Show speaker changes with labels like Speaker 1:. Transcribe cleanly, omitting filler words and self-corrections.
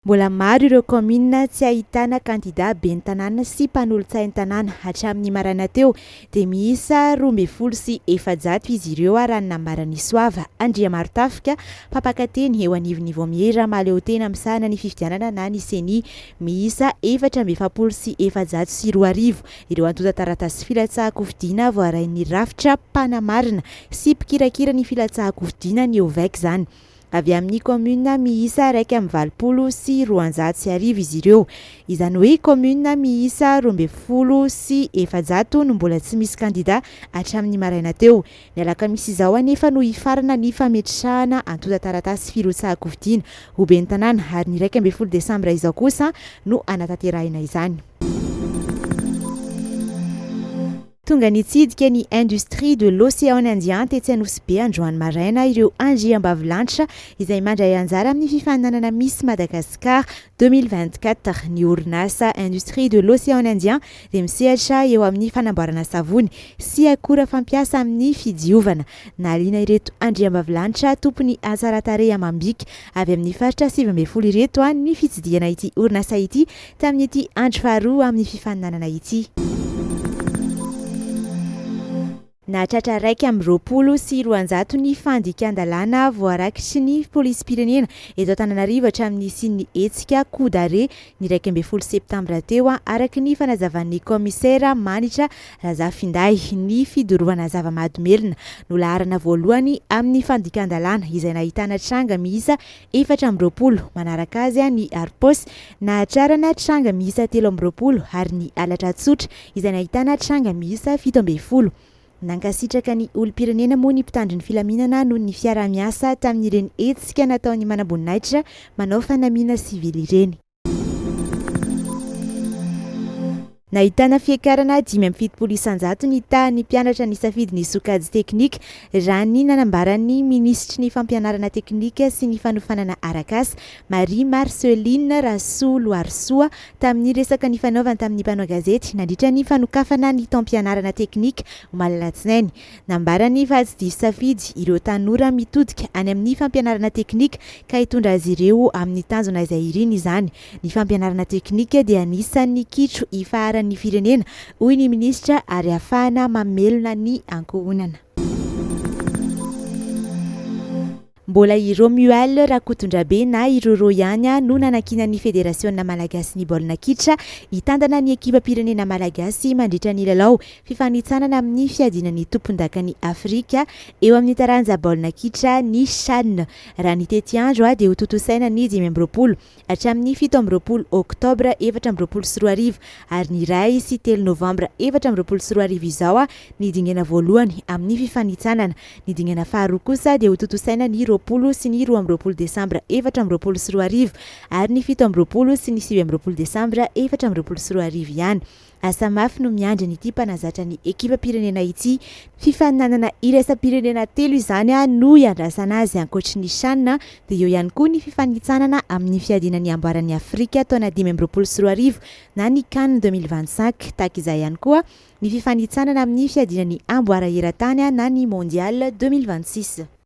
Speaker 1: Mbola maro ireo commune tsy ahitana candidat ben'ny tanàna sy mpanolontsain'ny tanàna. Hatramin'ny marana teo dia miisa 12,700 izy ireo raha ny nambaran'i Soava Andriamarotafika mpampakateny eo anivon'ny Voamiera mahaleo tena misahana ny fifidianana na ny CENI miisa 4,702 ireo antota taratasy filatsahako fidiana voarain'ny rafitra mpanamarina sy mpikirakira ny filatsahako fidiana ny OVEC zany. Avy amin'ny commune miisa 1,250 izy ireo. Izany hoe commune miisa 12,700 no mbola tsy misy candidat hatramin'ny maraina teo. Ny alakamisy izao anefa no hifarana ny fametrahana antota taratasy filatsahako fidiana ho ben'ny tanàna ary ny 12 Desambra izao kosa no anatanterahina izany. Tonga nitsidika ny industrie de l'océan Indien tetsy Anosy androany maraina ireo andriambavilanitra izay mandray anjara amin'ny fifaninanana Miss Madagascar 2024. Ny orinasa industrie de l'océan Indien dia misehatra eo amin'ny fanamboarana savony sy akora fampiasa amin'ny fidiovana. Nahaliana ireto andriambavilanitra tompony antsaratarehy amam-bika avy amin'ny faritra 12 ireto ny fitsidiana ity orinasa ity tamin'ny ity andro faharoa amin'ny fifaninanana ity. Nahatratra 1,200 ny fandikan-dalàna voarakitry ny polisy-pirenena eto Antananarivo hatramin'ny sin'ny hetsika Kodare ny 12 Septambra teo araky ny fanazavan'ny komisera Manitra Razafinday. Ny fidorohana zava-mahadomelina no laharana voalohany amin'ny fandikan-dalàna izay nahitana tranga miisa 420 manaraka azy ny Arpos nahatrarana tranga miisa 320 ary ny Alatra Tsotra izay nahitana tranga miisa 70. Nankasitraka ny olom-pirenena moa ny mpitandro ny filaminana noho ny fiara-miasa tamin'ireny hetsika nataony manamboninahitra manao fanamiana sivily ireny. Nahitana fiakarana 570 ny tahan'ny mpianatra ny safidy ny sokajy teknika raha ny nanambaran'ny minisitry ny fampianarana teknika sy ny fanofanana arakasa Marie Marceline Rasoloarsoa tamin'ny resaka ny fanaovana tamin'ny mpanao gazety nandritra ny fanokafana ny taom-pianarana teknika Malalatsinainy. Nambarany fa tsy diso safidy ireo tanora mitodika any amin'ny fampianarana teknika ka hitondra azy ireo amin'ny tanjona izay iriny izany. Ny fampianarana teknika dia anisan'ny kitro ifaharan'ny firenena hoy ny ministra ary ahafahana mamelona ny ankohonana. Mbola i Romuald Rakotondrabe na i Roro ihany no nanakina ny Federasiona Malagasy ny baolina kitra hitandana ny ekipa-pirenena Malagasy mandritra ny lalao fifanitsanana amin'ny fiadinan'ny tompon-dakan'ny Afrika eo amin'ny taranja baolina kitra ny CHAN. Raha ny tety andro dia ho totosaina ny 10 hatramin'ny 17 Oktobra 2024 ary ny 2 sy 3 Novambra 2024 izao ny dingana voalohany amin'ny fifanitsanana. Ny dingana faharoa kosa dia ho totosaina ny sy ny 12 Desambra 2024 ary ny 17 sy ny 18 Desambra 2024 ihany. Asa mafy no miandry nyity mpanazatra ny ekipa-pirenena ity. Fifaninanana iraisam-pirenena 3 izany no iandrasana azy ankoatry ny CHAN dia eo ihany koa ny fifanitsanana amin'ny fiadinan'ny amboaran'ny Afrika taona 2024 na ny CAN 2025 tahaka izay ihany koa ny fifanitsanana amin'ny fiadinan'ny amboara eran-tany na ny Mondial 2026.